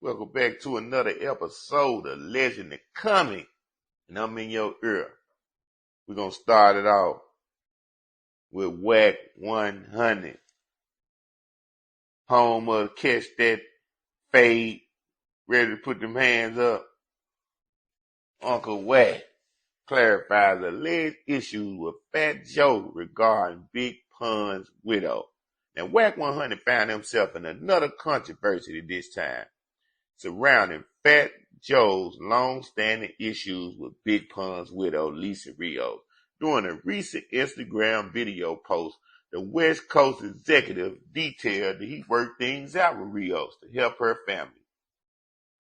Welcome back to another episode of Legend Coming, and I'm in your ear. We're going to start it off with WACK 100. Home of Catch That Fade, ready to put them hands up. Uncle WACK clarifies alleged issues with Fat Joe regarding Big Pun's widow. Now, WACK 100 found himself in another controversy this time, surrounding Fat Joe's long-standing issues with Big Pun's widow, Lisa Rios. During a recent Instagram video post, the West Coast executive detailed that he worked things out with Rios to help her family.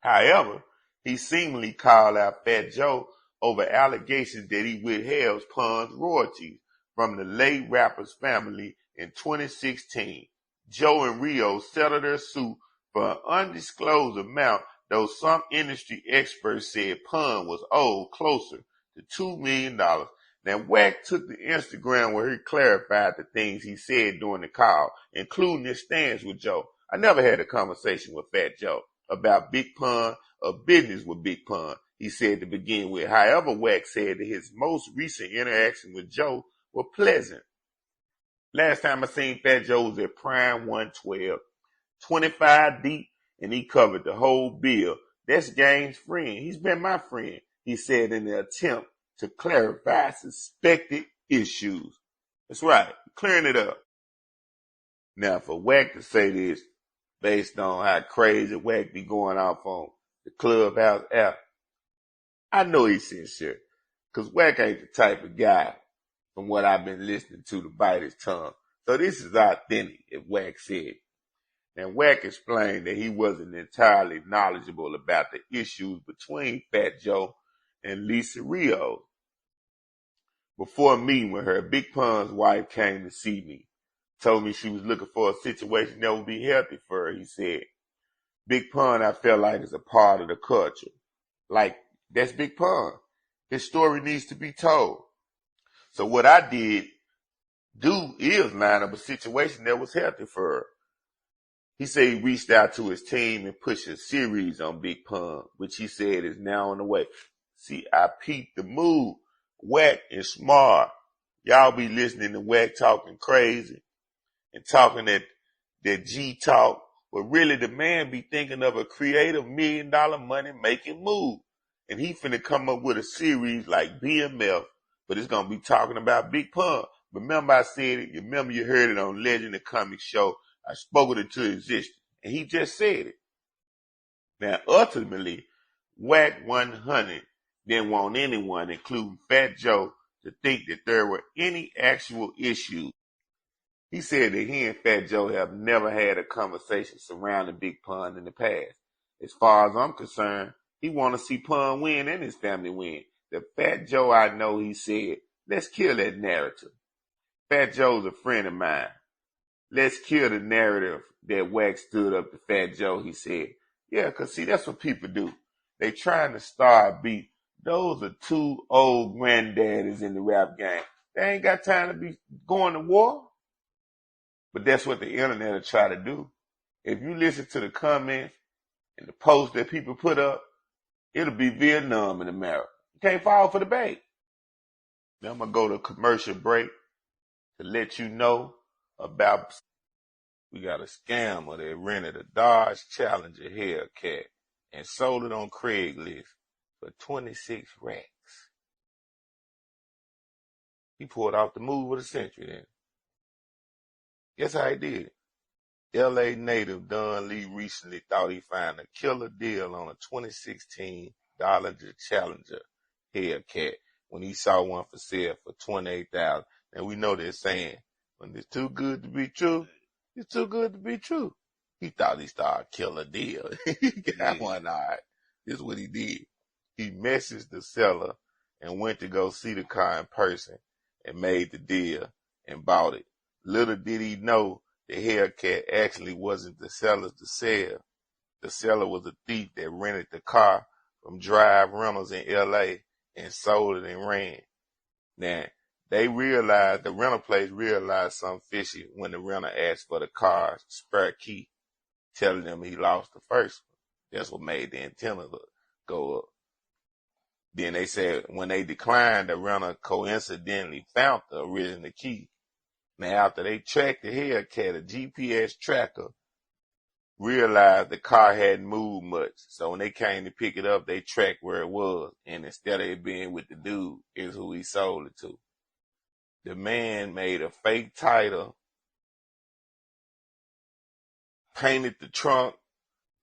However, he seemingly called out Fat Joe over allegations that he withheld Pun's royalties from the late rapper's family in 2016. Joe and Rios settled their suit for an undisclosed amount, though some industry experts said Pun was owed closer to $2 million. Now, WACK took to Instagram where he clarified the things he said during the call, including his stance with Joe. I never had a conversation with Fat Joe about Big Pun or business with Big Pun, he said to begin with. However, WACK said that his most recent interaction with Joe were pleasant. Last time I seen Fat Joe was at Prime 112. 25 deep, and he covered the whole bill. That's Game's friend. He's been my friend, he said in an attempt to clarify suspected issues. That's right, clearing it up. Now, for WACK to say this, based on how crazy WACK be going off on the Clubhouse app, I know he's sincere, because WACK ain't the type of guy, from what I've been listening to bite his tongue. So this is authentic, if WACK said. And WACK explained that he wasn't entirely knowledgeable about the issues between Fat Joe and Lisa Rios. Before meeting with her, Big Pun's wife came to see me. Told me she was looking for a situation that would be healthy for her, he said. Big Pun, I felt like, is a part of the culture. Like, that's Big Pun. His story needs to be told. So what I did is line up a situation that was healthy for her. He said he reached out to his team and pushed a series on Big Pun, which he said is now on the way. See, I peeped the move. WACK and smart. Y'all be listening to WACK talking crazy and talking that G talk, but really the man be thinking of a creative $1 million money making move. And he finna come up with a series like BMF, but it's gonna be talking about Big Pun. Remember I said it, remember you heard it on Legend of Comic Show. I spoke it into existence, and he just said it. Now, ultimately, WACK 100 didn't want anyone, including Fat Joe, to think that there were any actual issues. He said that he and Fat Joe have never had a conversation surrounding Big Pun in the past. As far as I'm concerned, he want to see Pun win and his family win. The Fat Joe I know, he said, let's kill that narrative. Fat Joe's a friend of mine. Let's kill the narrative that WACK stood up to Fat Joe, he said. Yeah, because see, that's what people do. They trying to start beef. Those are two old granddaddies in the rap game. They ain't got time to be going to war. But that's what the internet will try to do. If you listen to the comments and the posts that people put up, it'll be Vietnam in America. You can't fall for the bait. Now I'm going to go to a commercial break to let you know about, we got a scammer that rented a Dodge Challenger Hellcat and sold it on Craigslist for 26 racks. He pulled off the move of the century then. Guess how he did it? LA native Don Lee recently thought he found a killer deal on a 2016 Challenger Hellcat when he saw one for sale for $28,000. And we know they're saying, when it's too good to be true, it's too good to be true. He thought he started a killer deal. He got one all right. This is what he did. He messaged the seller and went to go see the car in person and made the deal and bought it. Little did he know the Hellcat actually wasn't the seller's to sell. The seller was a thief that rented the car from Drive Rentals in LA and sold it and ran. Now, the rental place realized something fishy when the renter asked for the car's spare key, telling them he lost the first one. That's what made the antenna go up. Then they said when they declined, the runner coincidentally found the original key. Now, after they tracked the Hellcat, a GPS tracker realized the car hadn't moved much. So when they came to pick it up, they tracked where it was. And instead of it being with the dude, is who he sold it to. The man made a fake title, painted the trunk,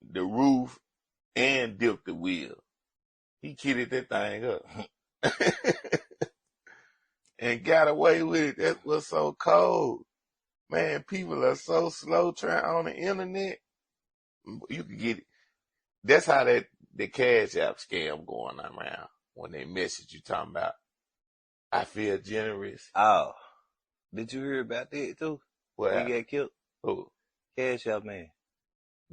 the roof, and dipped the wheel. He kitted that thing up. And got away with it. That was so cold. Man, people are so slow trying on the internet. You can get it. That's how the Cash App scam going around when they message you talking about, I feel generous. Oh, did you hear about that too? What He got killed? Who? Cash App man.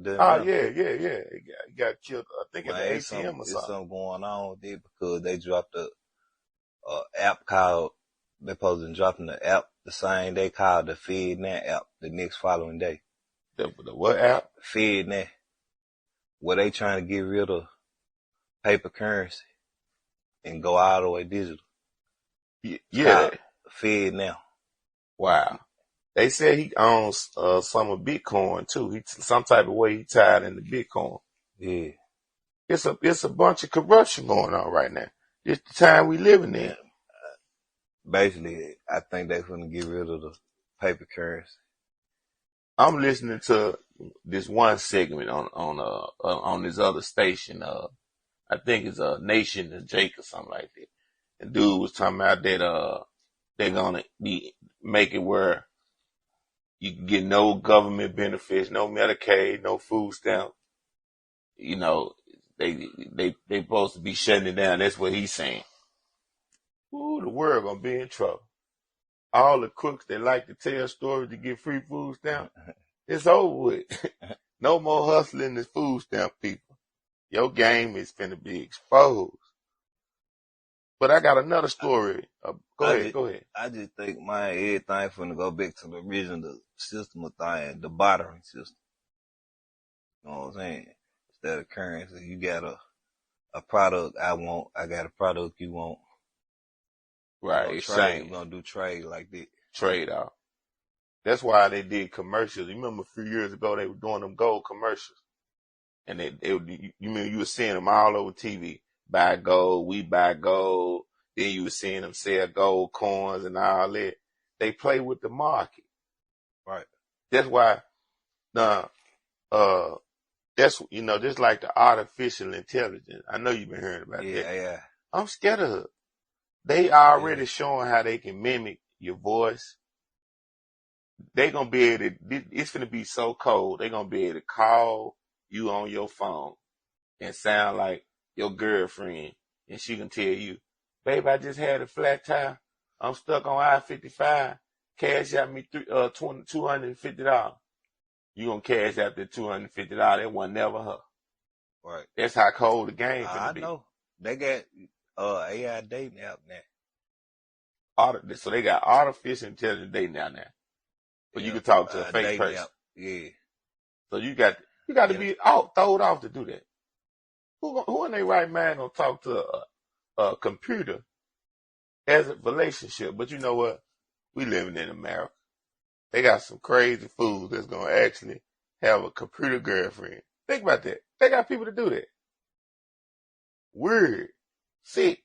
Oh, yeah. He got killed, I think, at the ATM or something. There's something going on with it because they dropped a app called, they supposed to dropping the app the same day called the FedNet app the next following day. The what app? FedNet. Where they trying to get rid of paper currency and go all the way digital. Yeah. FedNet. Wow. They said he owns some of Bitcoin too. Some type of way he tied into Bitcoin. Yeah. It's a bunch of corruption going on right now. It's the time we living in. Basically, I think they're going to get rid of the paper currency. I'm listening to this one segment on this other station. I think it's a Nation of Jake or something like that. And dude was talking about that they're gonna make it where you can get no government benefits, no Medicaid, no food stamp. You know, they supposed to be shutting it down. That's what he's saying. Ooh, the world gonna be in trouble. All the crooks that like to tell stories to get free food stamp, it's over with. No more hustling this food stamp people. Your game is finna be exposed. But I got another story. Go ahead. I just think everything finna go back to the original system of things, the bartering system. You know what I'm saying? Instead of currency, you got a product I want, I got a product you want. Right, We're gonna do trade like that. Trade out. That's why they did commercials. You remember a few years ago they were doing them gold commercials, and you were seeing them all over TV. Buy gold, we buy gold. Then you were seeing them sell gold coins and all that. They play with the market. Right. That's why that's just like the artificial intelligence. I know you've been hearing about that. Yeah. I'm scared of it. They already showing how they can mimic your voice. They gonna be able to, it's gonna be so cold, they gonna be able to call you on your phone and sound like your girlfriend, and she can tell you, babe, I just had a flat tire. I'm stuck on I-55. Cash out me $250. You gonna cash out the $250. That wasn't never her. Right. That's how cold the game finna be. I know. They got AI dating app now. So they got artificial intelligence dating out now. But you can talk to a fake person. App. Yeah. So you got to be throwed off to do that. Who in their right mind gonna talk to a computer as a relationship? But you know what? We living in America. They got some crazy fools that's gonna actually have a computer girlfriend. Think about that. They got people to do that. Weird. Sick.